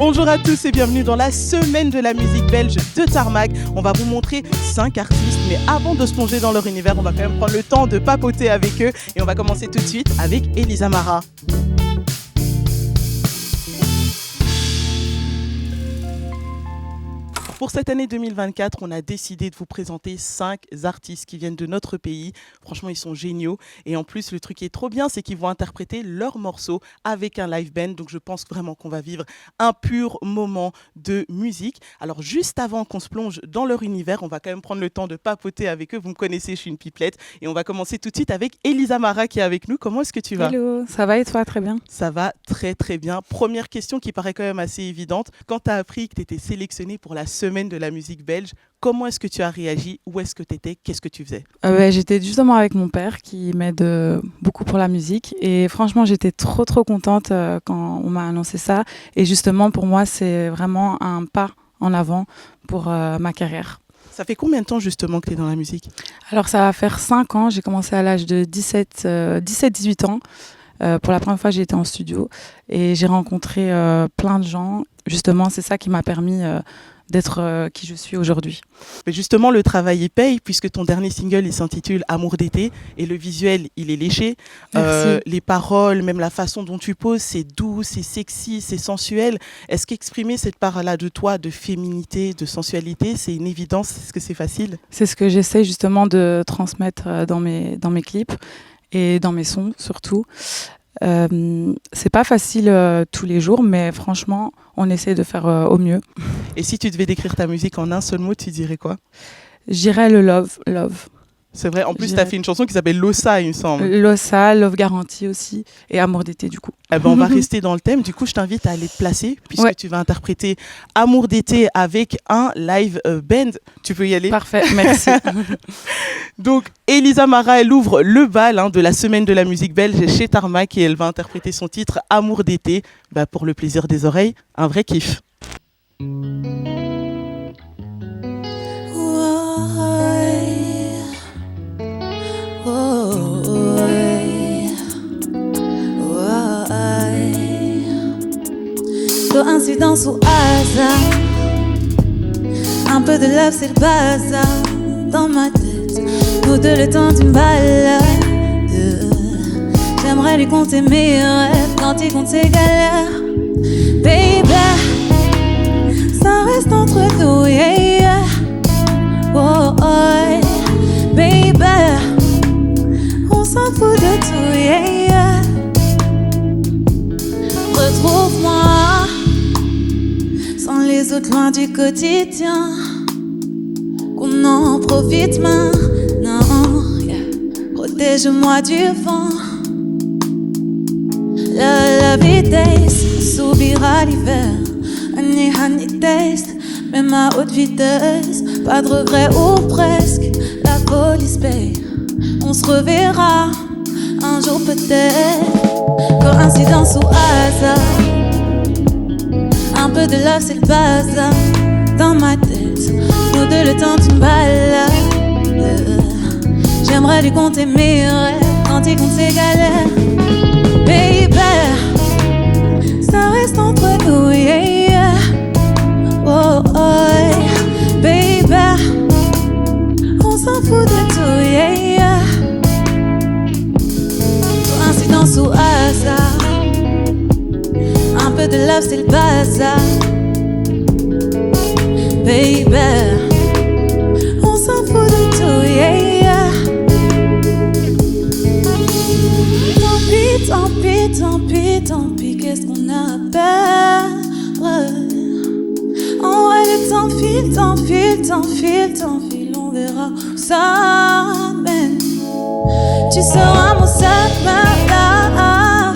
Bonjour à tous et bienvenue dans la semaine de la musique belge de Tarmac. On va vous montrer 5 artistes, mais avant de se plonger dans leur univers, on va quand même prendre le temps de papoter avec eux. Et on va commencer tout de suite avec Elisa Mara. Pour cette année 2024, on a décidé de vous présenter 5 artistes qui viennent de notre pays. Franchement, ils sont géniaux. Et en plus, le truc qui est trop bien, c'est qu'ils vont interpréter leurs morceaux avec un live band. Donc, je pense vraiment qu'on va vivre un pur moment de musique. Alors, juste avant qu'on se plonge dans leur univers, on va quand même prendre le temps de papoter avec eux. Vous me connaissez, je suis une pipelette. Et on va commencer tout de suite avec Elisa Mara qui est avec nous. Comment est-ce que tu vas ? Hello, ça va et toi? Très bien. Ça va très très bien. Première question qui paraît quand même assez évidente. Quand tu as appris que tu étais sélectionnée pour la semaine de la musique belge, comment est-ce que tu as réagi? Où est-ce que tu étais? Qu'est-ce que tu faisais? J'étais justement avec mon père qui m'aide beaucoup pour la musique et franchement j'étais trop contente quand on m'a annoncé ça et justement pour moi c'est vraiment un pas en avant pour ma carrière. Ça fait combien de temps justement que tu es dans la musique? Alors ça va faire 5 ans, j'ai commencé à l'âge de 17-18 ans. Pour la première fois j'ai été en studio et j'ai rencontré plein de gens. Justement c'est ça qui m'a permis d'être qui je suis aujourd'hui. Mais justement, le travail il paye puisque ton dernier single il s'intitule Amour d'été et le visuel il est léché. Les paroles, même la façon dont tu poses, c'est doux, c'est sexy, c'est sensuel. Est-ce qu'exprimer cette part-là de toi, de féminité, de sensualité, c'est une évidence? Est-ce que c'est facile? C'est ce que j'essaie justement de transmettre dans mes clips et dans mes sons surtout. C'est pas facile tous les jours, mais franchement, on essaie de faire au mieux. Et si tu devais décrire ta musique en un seul mot, tu dirais quoi? Je dirais le love. C'est vrai, en plus tu as fait une chanson qui s'appelle Lossa, il me semble. Lossa, Love Garantie aussi, et Amour d'été du coup. Eh ben, on va rester dans le thème, du coup je t'invite à aller te placer, puisque tu vas interpréter Amour d'été avec un live band. Tu peux y aller? Parfait, merci. Donc Elisa Mara, elle ouvre le bal de la semaine de la musique belge chez Tarmac et elle va interpréter son titre Amour d'été. Pour le plaisir des oreilles, un vrai kiff. Coïncidence ou hasard, un peu de love c'est le bazar. Dans ma tête, nous deux le temps d'une balade. J'aimerais lui compter mes rêves quand il compte ses galères. Baby, ça reste entre nous, yeah, yeah. Oh, oh, baby, on s'en fout de tout, yeah, yeah. Retrouve-moi sans les autres loin du quotidien, qu'on en profite maintenant, yeah. Protège-moi du vent. La vitesse subira l'hiver. Honey taste, même à haute vitesse. Pas de regret ou presque. La police paye. On se reverra un jour peut-être. Coïncidence ou hasard, un peu de love c'est le bazar. Dans ma tête, nous deux le temps d'une balade. J'aimerais lui compter mes rêves quand il compte ses galères. Baby, ça reste entre nous, yeah, yeah. Oh, oh, baby, on s'en fout de tout, yeah, yeah. Coïncidence ou hasard, un peu de love c'est le bazar. Baby, on s'en fout de tout, yeah, yeah. Tant pis, qu'est-ce qu'on a à perdre? En vrai, le temps file, on verra où ça mène. Tu seras mon seul là,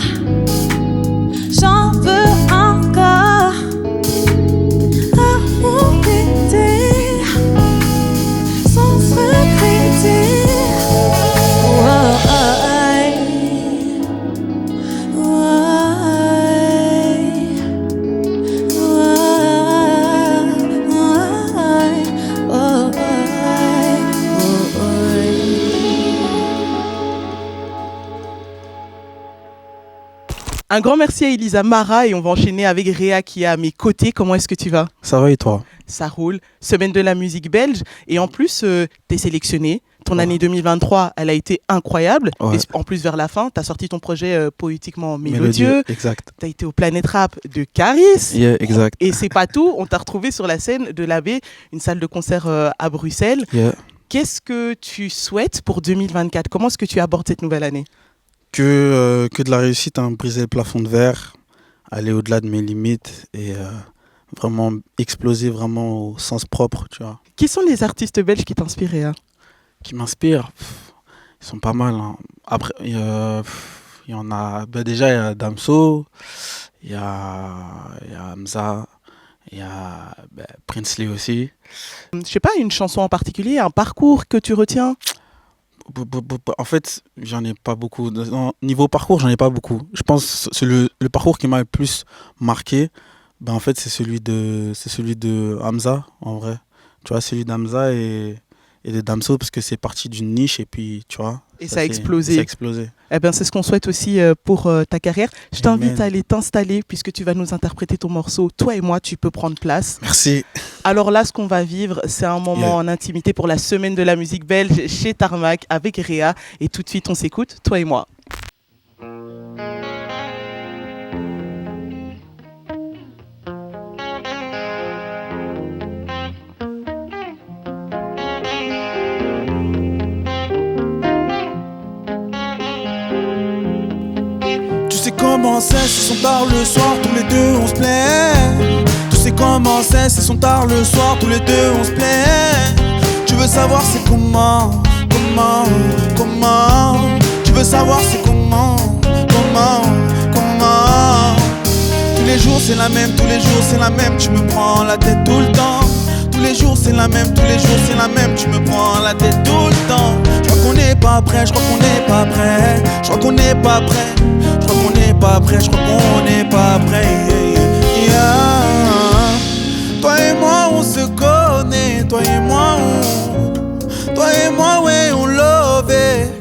j'en veux encore. Amour d'été, sans se regretter. Un grand merci à Elisa Mara et on va enchaîner avec Réa qui est à mes côtés. Comment est-ce que tu vas? Ça va et toi? Ça roule. Semaine de la musique belge et en plus, tu es sélectionné. Ton année 2023, elle a été incroyable. Ouais. Et en plus, vers la fin, tu as sorti ton projet poétiquement mélodieux. Exact. Tu as été au Planète Rap de Caris. Yeah, exact. Et c'est pas tout, on t'a retrouvé sur la scène de l'Abbé, une salle de concert à Bruxelles. Yeah. Qu'est-ce que tu souhaites pour 2024? Comment est-ce que tu abordes cette nouvelle année? Que de la réussite, hein, briser le plafond de verre, aller au-delà de mes limites et vraiment exploser vraiment au sens propre, tu vois. Qui sont les artistes belges qui t'inspirent, Réa? Qui m'inspirent, ils sont pas mal. Hein. Après, il y en a, déjà il y a Damso, il y a Hamza, il y a Princely aussi. Je sais pas, une chanson en particulier, un parcours que tu retiens? En fait, j'en ai pas beaucoup. Niveau parcours, j'en ai pas beaucoup. Je pense que le parcours qui m'a le plus marqué, en fait, c'est celui de Hamza, en vrai. Tu vois, celui d'Hamza et de Damso, parce que c'est parti d'une niche et puis, tu vois. Et ça a explosé. Ça a explosé. Eh ben, c'est ce qu'on souhaite aussi pour ta carrière. Je t'invite à aller t'installer puisque tu vas nous interpréter ton morceau. Toi et moi, tu peux prendre place. Merci. Alors là, ce qu'on va vivre, c'est un moment en intimité pour la semaine de la musique belge chez Tarmac avec Réa. Et tout de suite, on s'écoute, toi et moi. Comment c'est, ce sont tard le soir, tous les deux on se plaît. Tu sais comment c'est, ce sont tard le soir, tous les deux on se plaît. Tu veux savoir c'est comment. Tu veux savoir c'est comment. Tous les jours c'est la même, tous les jours c'est la même. Tu me prends la tête tout le temps. Tous les jours c'est la même, tous les jours c'est la même. Tu me prends la tête tout le temps. Je crois qu'on n'est pas prêt, je crois qu'on n'est pas prêt. Je crois qu'on n'est pas prêt. Je crois qu'on n'est pas prêt, je crois qu'on n'est pas prêt. Toi et moi on se connaît, toi et moi ouais on love it.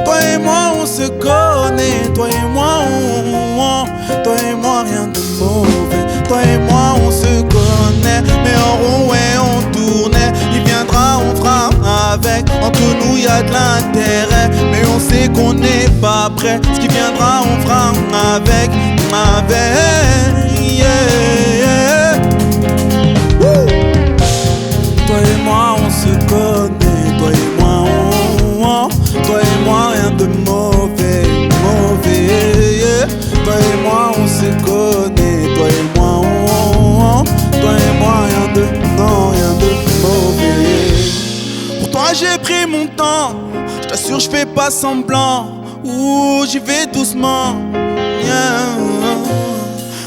Toi et moi on se connaît, toi et moi rien de mauvais. Toi et moi on se connaît, mais en rond ouais on tournait. Il viendra, on fera avec. Entre nous y a de l'intérêt, mais on sait qu'on n'est pas prêt. Ce qui viendra, on fera avec. Yeah. Toi et moi on se connaît, toi et moi rien de mauvais. Yeah. Toi et moi on se connaît, toi et moi rien de mauvais. Pour toi j'ai pris mon temps, je t'assure je fais pas semblant. Ouh, j'y vais doucement. Yeah.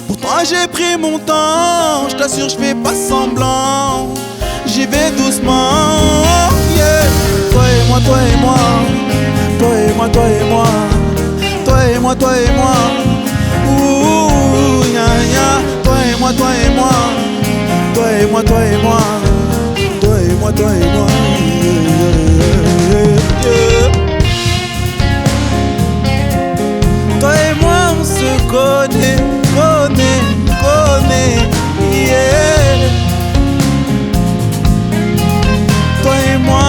Pour toi j'ai pris mon temps, je t'assure je fais pas semblant. J'y vais doucement. Yeah. Toi et moi. Ouh, ya. Toi et moi. Yeah. Toi et moi on se connaît. Yeah. Toi et moi.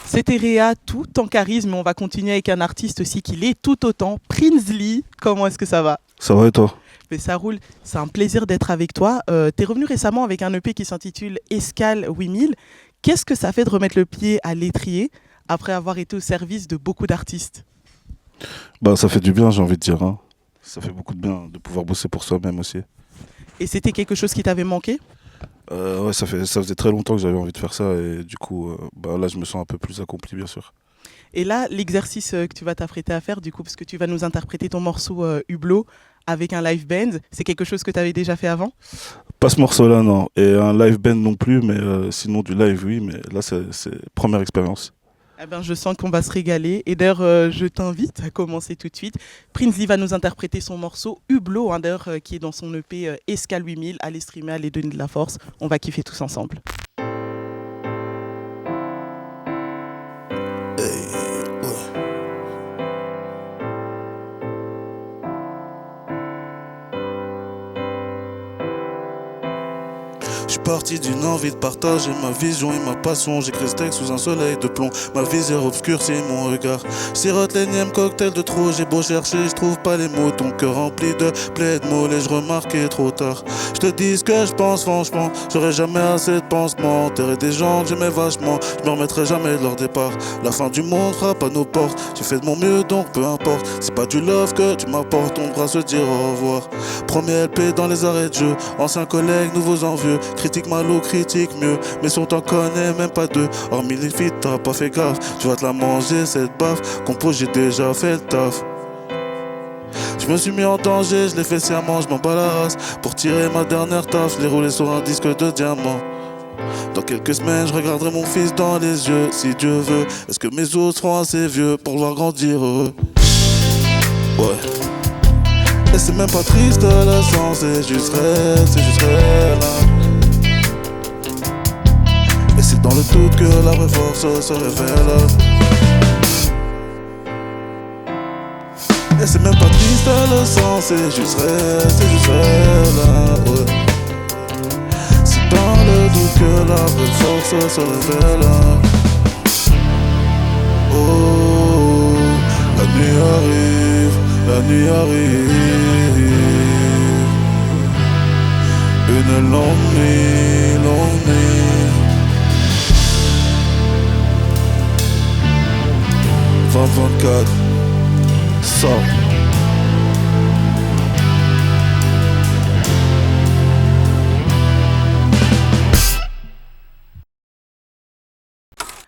C'était Réa, tout en charisme, mais on va continuer avec un artiste aussi qui l'est tout autant, Princely. Comment est-ce que ça va? Ça va et toi? Mais ça roule, c'est un plaisir d'être avec toi. T'es revenu récemment avec un EP qui s'intitule Escale 8000. Qu'est-ce que ça fait de remettre le pied à l'étrier après avoir été au service de beaucoup d'artistes? Ça fait du bien, j'ai envie de dire. Hein. Ça fait beaucoup de bien de pouvoir bosser pour soi-même aussi. Et c'était quelque chose qui t'avait manqué? Ouais, ça faisait très longtemps que j'avais envie de faire ça et du coup, là, je me sens un peu plus accompli, bien sûr. Et là, l'exercice que tu vas t'apprêter à faire, du coup, parce que tu vas nous interpréter ton morceau Hublot avec un live band, c'est quelque chose que tu avais déjà fait avant? Pas ce morceau-là, non. Et un live band non plus, mais sinon du live, oui. Mais là, c'est première expérience. Eh ben, je sens qu'on va se régaler. Et d'ailleurs, je t'invite à commencer tout de suite. Prinsley va nous interpréter son morceau Hublot, hein, d'ailleurs, qui est dans son EP Escale 8000. Allez streamer, allez donner de la force. On va kiffer tous ensemble. Je suis parti d'une envie de partager ma vision et ma passion. J'écris ce texte sous un soleil de plomb. Ma visière obscurcit mon regard. Sirote l'énième cocktail de trop. J'ai beau chercher, je trouve pas les mots. Ton cœur rempli de plaies de mots. Et je remarquais trop tard. Je te dis ce que je pense franchement. J'aurais jamais assez de pansements. Enterrer des gens que j'aimais vachement. Je me remettrai jamais de leur départ. La fin du monde frappe à nos portes. J'ai fait de mon mieux donc peu importe. C'est pas du love que tu m'apportes. On devra se dire au revoir. Premier LP dans les arrêts de jeu. Anciens collègues, nouveaux envieux. Critique mal ou critique mieux. Mais si on t'en connaît même pas deux. Hormis les filles t'as pas fait gaffe. Tu vas te la manger cette baffe. Compose j'ai déjà fait le taf. Je me suis mis en danger, je l'ai fait sciemment, je m'en bats la race. Pour tirer ma dernière taf, je l'ai roulé sur un disque de diamant. Dans quelques semaines, je regarderai mon fils dans les yeux, si Dieu veut. Est-ce que mes os seront assez vieux pour le voir grandir heureux? Ouais. Et c'est même pas triste le sang, c'est juste réel là. Et c'est dans le doute que la vraie force se révèle. Et c'est même pas triste le sang, c'est juste réel là, ouais. C'est dans le doute que la vraie force se révèle. Oh, la nuit arrive, la nuit arrive. Une longue nuit, longue nuit. 2024 sort.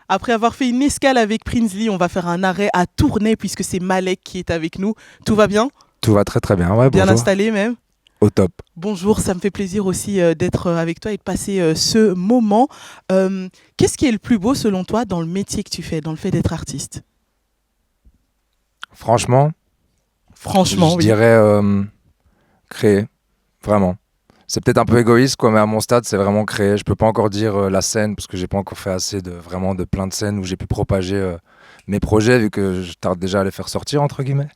Après avoir fait une escale avec Prinsley, on va faire un arrêt à Tournai puisque c'est Malek qui est avec nous. Tout va bien? Tout va très très bien, ouais, Bien bonjour. installé même? Au top. Bonjour, ça me fait plaisir aussi d'être avec toi et de passer ce moment. Qu'est-ce qui est le plus beau selon toi dans le métier que tu fais, dans le fait d'être artiste? Franchement, je oui. dirais créer, vraiment. C'est peut-être un peu égoïste, quoi, mais à mon stade, c'est vraiment créer. Je peux pas encore dire la scène, parce que j'ai pas encore fait assez de plein de scènes où j'ai pu propager mes projets, vu que je tarde déjà à les faire sortir, entre guillemets.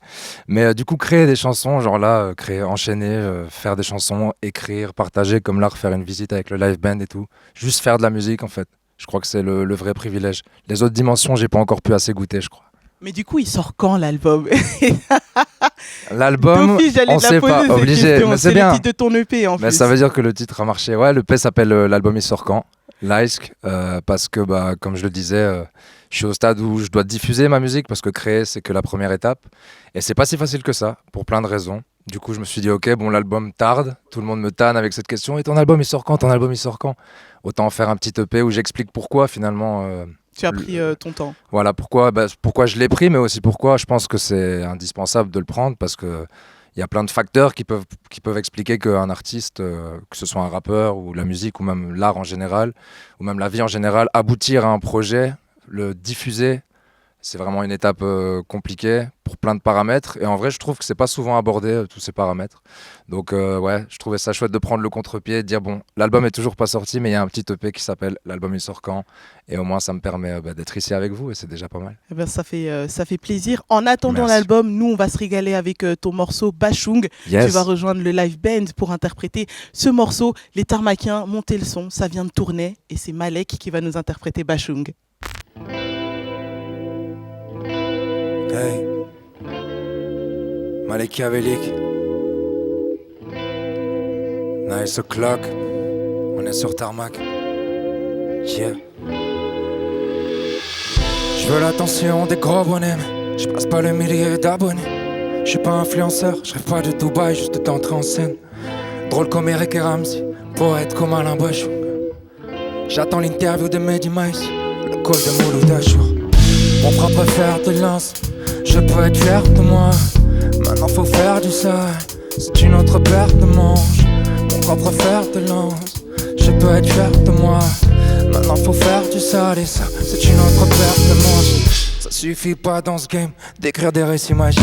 Mais du coup, créer des chansons, genre là, créer, enchaîner, faire des chansons, écrire, partager, comme là, refaire une visite avec le live band et tout. Juste faire de la musique, en fait. Je crois que c'est le vrai privilège. Les autres dimensions, j'ai pas encore pu assez goûter, je crois. Mais du coup, il sort quand l'album? L'album, j'allais on te la sait poser, pas, cette obligé, question. mais C'est c'est bien. le titre de ton EP en Mais plus. ça veut dire que le titre a marché. Ouais, le P s'appelle l'album il sort quand? Laisk, parce que bah, comme je le disais, je suis au stade où je dois diffuser ma musique parce que créer c'est que la première étape et c'est pas si facile que ça pour plein de raisons. Du coup je me suis dit ok bon l'album tarde, tout le monde me tanne avec cette question et ton album il sort quand? Ton album il sort quand? Autant en faire un petit EP où j'explique pourquoi finalement. Tu as pris ton temps. Voilà pourquoi je l'ai pris mais aussi pourquoi je pense que c'est indispensable de le prendre parce que il y a plein de facteurs qui peuvent expliquer qu'un artiste, que ce soit un rappeur ou la musique ou même l'art en général, ou même la vie en général, aboutir à un projet, le diffuser, c'est vraiment une étape compliquée pour plein de paramètres. Et en vrai, je trouve que c'est pas souvent abordé, tous ces paramètres. Donc ouais, je trouvais ça chouette de prendre le contre-pied et de dire bon, l'album est toujours pas sorti, mais il y a un petit EP qui s'appelle L'album il sort quand? Et au moins, ça me permet d'être ici avec vous et c'est déjà pas mal. Eh ben, ça fait plaisir. En attendant Merci. l'album, nous, on va se régaler avec ton morceau Bachung. Yes. Tu vas rejoindre le live band pour interpréter ce morceau. Les Tarmaquiens, montez le son, ça vient de Tournai et c'est Malek qui va nous interpréter Bachung. Hey, Machiavélique. Nice o'clock. On est sur tarmac. Yeah. Je veux l'attention des gros bonhommes. Je passe pas le millier d'abonnés. Je suis pas influenceur, je rêve pas de Dubaï, juste d'entrer en scène. Drôle comme Eric et Ramsey, poète comme Alain Bachung. J'attends l'interview de Mehdi Maïs, le col de Mouloud Achour. Mon frère préfère de lance, je peux être fier de moi. Maintenant faut faire du sale, c'est une autre perte de manche. mon propre fer de lance. Je peux être fier de moi. Maintenant faut faire du sale et ça, c'est une autre paire de manches. Ça suffit pas dans ce game d'écrire des récits magiques.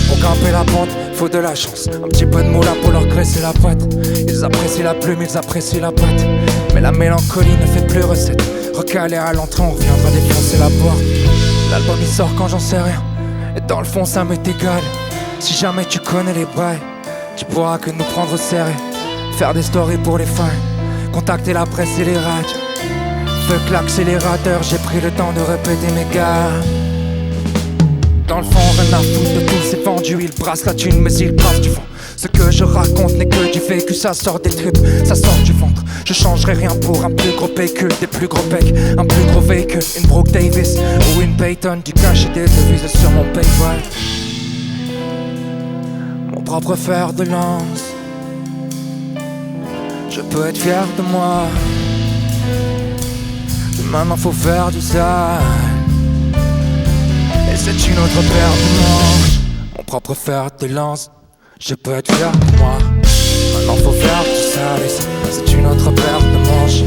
Pour grimper la pente, faut de la chance. Un petit peu de moula pour leur graisser la patte. Ils apprécient la plume, ils apprécient la patte. Mais la mélancolie ne fait plus recette. Recalé à l'entrée, on reviendra défoncer la porte. L'album il sort quand j'en sais rien. Et dans le fond ça m'est égal. Si jamais tu connais les bails, tu pourras que nous prendre au sérieux. Faire des stories pour les fans, contacter la presse et les radios. Fuck l'accélérateur, j'ai pris le temps de répéter mes gars. Dans le fond, rien à foutre de tout, c'est vendu, ils brassent la thune, mais ils brassent du fond. Ce que je raconte n'est que du vécu, ça sort des tripes, ça sort du ventre. Je changerai rien pour un plus gros pécule, des plus gros pecs, un plus gros véhicule, une Brooke Davis ou une Payton, du cash et des devises sur mon Paypal. Mon propre fer de lance. Je peux être fier de moi. Maintenant faut faire du sale. Et c'est une autre paire de manches. Mon propre fer de lance. Je peux être fier de moi. Maintenant faut faire du sale. Et c'est une autre paire de manches.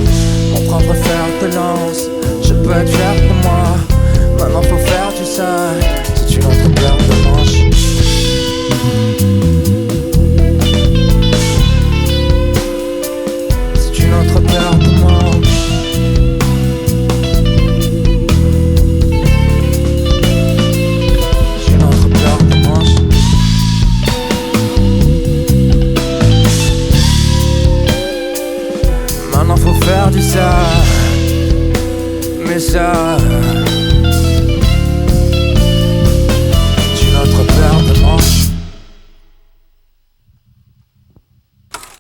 Mon propre fer de lance. Je peux être fier de moi. Maintenant faut faire du sale. C'est une autre paire de manches. Notre paire de manches. J'ai notre paire de manches. Maintenant faut faire du sale. Mais ça, j'ai notre paire de manches.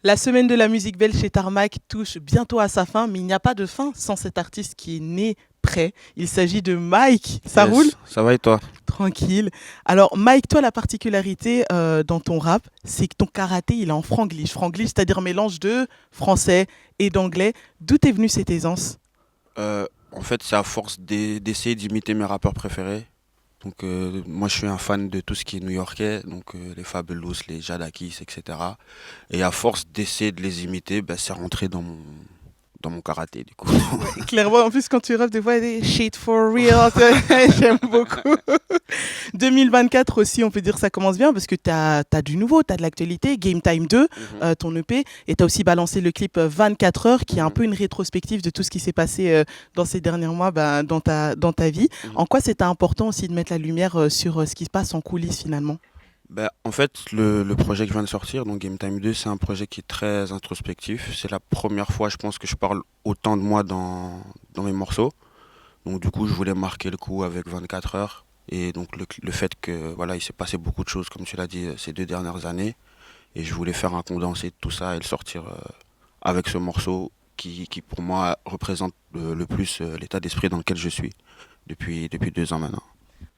La semaine de la musique belge chez Tarmac touche bientôt à sa fin, mais il n'y a pas de fin sans cet artiste qui est né prêt. Il s'agit de Mike. Ça roule ? Ça va et toi ? Tranquille. Alors Mike, toi la particularité dans ton rap, c'est que ton karaté il est en franglish. Franglish, c'est-à-dire mélange de français et d'anglais. D'où t'es venue cette aisance ? En fait, c'est à force d'essayer d'imiter mes rappeurs préférés. Donc moi je suis un fan de tout ce qui est new-yorkais, donc les Fabulous, les Jadakiss, etc. Et à force d'essayer de les imiter, c'est rentré dans mon karaté du coup. Ouais, clairement, en plus quand tu rappes des fois des shit for real, j'aime beaucoup. 2024 aussi, on peut dire ça commence bien parce que t'as du nouveau, t'as de l'actualité, Game Time 2, ton EP, et t'as aussi balancé le clip 24 heures qui est un peu une rétrospective de tout ce qui s'est passé dans ces derniers mois dans ta vie. En quoi c'était important aussi de mettre la lumière sur ce qui se passe en coulisses finalement ? En fait, le projet que je viens de sortir, donc Game Time 2, c'est un projet qui est très introspectif. C'est la première fois, je pense, que je parle autant de moi dans mes morceaux. Donc du coup, je voulais marquer le coup avec 24 heures. Et donc le fait que voilà, il s'est passé beaucoup de choses, comme tu l'as dit, ces 2 dernières années. Et je voulais faire un condensé de tout ça et le sortir avec ce morceau qui pour moi représente le plus l'état d'esprit dans lequel je suis depuis 2 ans maintenant.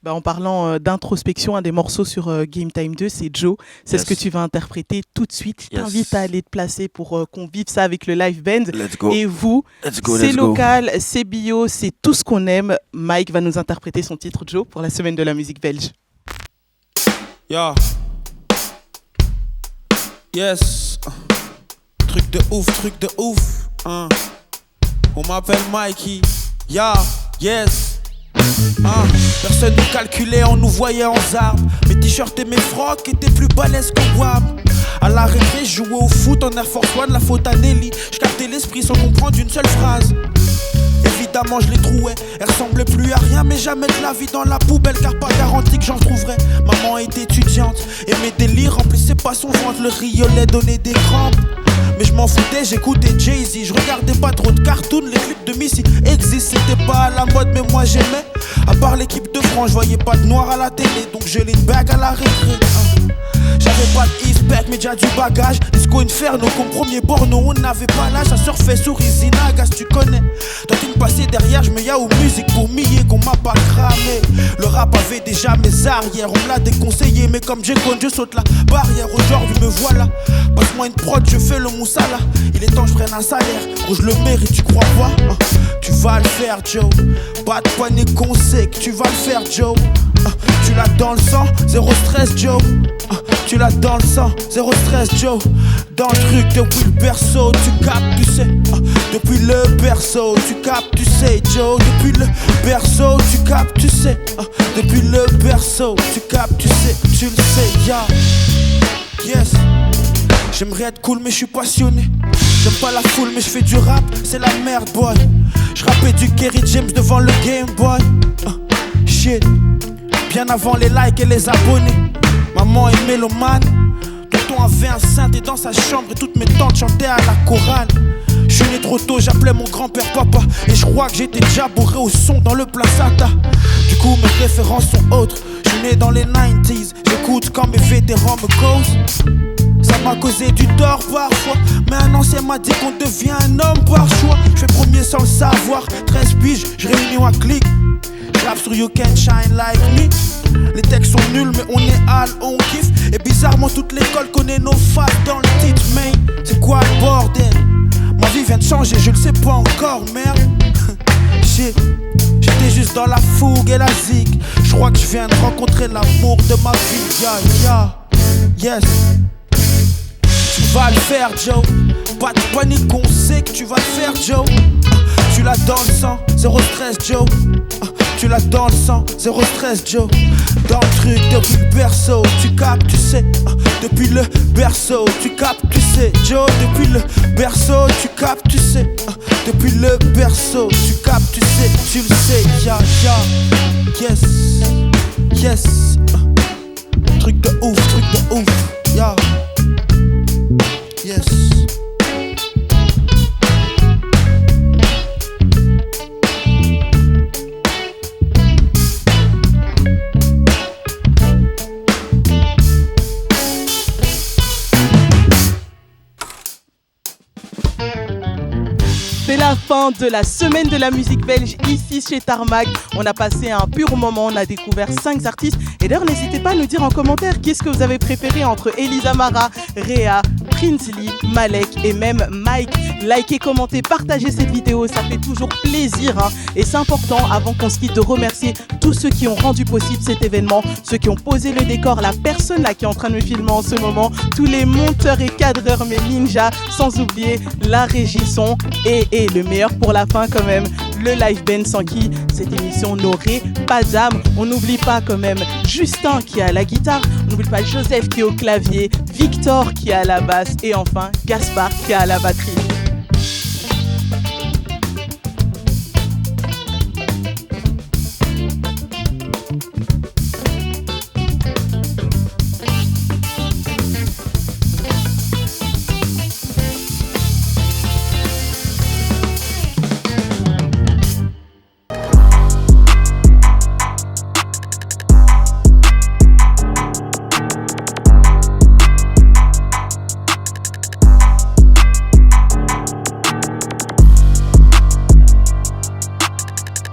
En parlant d'introspection, un des morceaux sur Game Time 2, c'est Joe. C'est ce que tu vas interpréter tout de suite. Je t'invite à aller te placer pour qu'on vive ça avec le live band. Et vous, c'est local, c'est bio, c'est tout ce qu'on aime. Mike va nous interpréter son titre Joe pour la semaine de la musique belge. Yeah. Yes. Truc de ouf. On m'appelle Mikey. Yeah. Yes. Personne ne calculait, on nous voyait en zarbe. Mes t-shirts et mes frocs étaient plus balèzes que WAM. À la récré, je jouais au foot en Air Force One, la faute à Nelly. Je captais l'esprit sans comprendre une seule phrase. Évidemment je les trouais, elles ressemblaient plus à rien. Mais jamais de la vie dans la poubelle, car pas garanti que j'en trouverais. Maman était étudiante et mes délires remplissaient pas son ventre. Le riolet donnait des crampes. Mais je m'en foutais, j'écoutais Jay-Z. Je regardais pas trop de cartoons, les clips de Missy existent. C'était pas à la mode mais moi j'aimais. À part l'équipe de France, je voyais pas de noir à la télé. Donc je les bag à la récré. J'avais pas de e-spec mais déjà du bagage. Disco Inferno comme premier porno. On n'avait pas l'âge, ça surfait sur Izinagas, tu connais. Toi tu me passais derrière, je me y'a aux musique pour milliers qu'on m'a pas cramé. Le rap avait déjà mes arrières, on me l'a déconseillé. Mais comme j'ai connu, je saute la barrière. Aujourd'hui me voilà, passe-moi une prod, je fais le moussala. Il est temps que je prenne un salaire, gros je le mérite, tu crois pas? Tu vas le faire Joe, pas de panique qu'on sait que tu vas le faire Joe. Tu l'as dans le sang, zéro stress Joe. Tu l'as dans le sang, zéro stress Joe. Dans le truc depuis le berceau, tu captes, tu sais. Depuis le berceau, tu captes, tu sais, Joe. Depuis le berceau, tu captes, tu sais. Depuis le berceau, tu captes, tu sais, tu le sais, yeah. Yes. J'aimerais être cool mais je suis passionné. J'aime pas la foule mais je fais du rap, c'est la merde boy. Je rappais du Kerry James devant le Game Boy. Shit. Bien avant les likes et les abonnés. Maman est mélomane. Tonton avait un synthé dans sa chambre et toutes mes tantes chantaient à la chorale. Je suis né trop tôt, j'appelais mon grand-père papa. Et je crois que j'étais déjà bourré au son dans le placata. Du coup mes références sont autres. Je suis né dans les 90s. J'écoute quand mes vétérans me causent. Ça m'a causé du tort parfois. Mais un ancien m'a dit qu'on devient un homme par choix. Je fais premier sans le savoir. 13 piges, je réunis un clic. Je rappe sur You Can Shine Like Me. Les textes sont nuls mais on est hal, on kiffe. Et bizarrement toute l'école connaît nos faces dans le titre. Mais c'est quoi le bordel? Ma vie vient de changer, je le sais pas encore, merde. Shit. J'étais juste dans la fougue et la zig. Je crois que je viens de rencontrer l'amour de ma vie. Yeah, yeah, yes. Tu vas le faire, Joe. Pas de panique, on sait que tu vas le faire, Joe. Tu l'as dans le sang, zéro stress, Joe. Tu l'as dans le sang, zéro stress, Joe. Dans le truc depuis le berceau, tu captes, tu sais. Depuis le berceau, tu captes, tu sais, Joe. Depuis le berceau, tu captes, tu sais. Depuis le berceau, tu captes, tu sais, tu le sais, yeah, yeah. Yes, yes. Truc de ouf, yeah. Yes. C'est la fin de la semaine de la musique belge ici chez Tarmac. On a passé un pur moment, on a découvert 5 artistes. Et d'ailleurs, n'hésitez pas à nous dire en commentaire qu'est-ce que vous avez préféré entre Elisa Mara, Réa, Prinsley, Malek et même Mike. Likez, commentez, partagez cette vidéo, ça fait toujours plaisir. Hein. Et c'est important, avant qu'on se quitte, de remercier tous ceux qui ont rendu possible cet événement, ceux qui ont posé le décor, la personne là qui est en train de me filmer en ce moment, tous les monteurs et cadreurs, mes ninjas, sans oublier la régie son et le meilleur pour la fin quand même, le live band sans qui cette émission n'aurait pas d'âme. On n'oublie pas quand même Justin qui est à la guitare, on n'oublie pas Joseph qui est au clavier, Victor qui est à la basse et enfin Gaspard qui est à la batterie.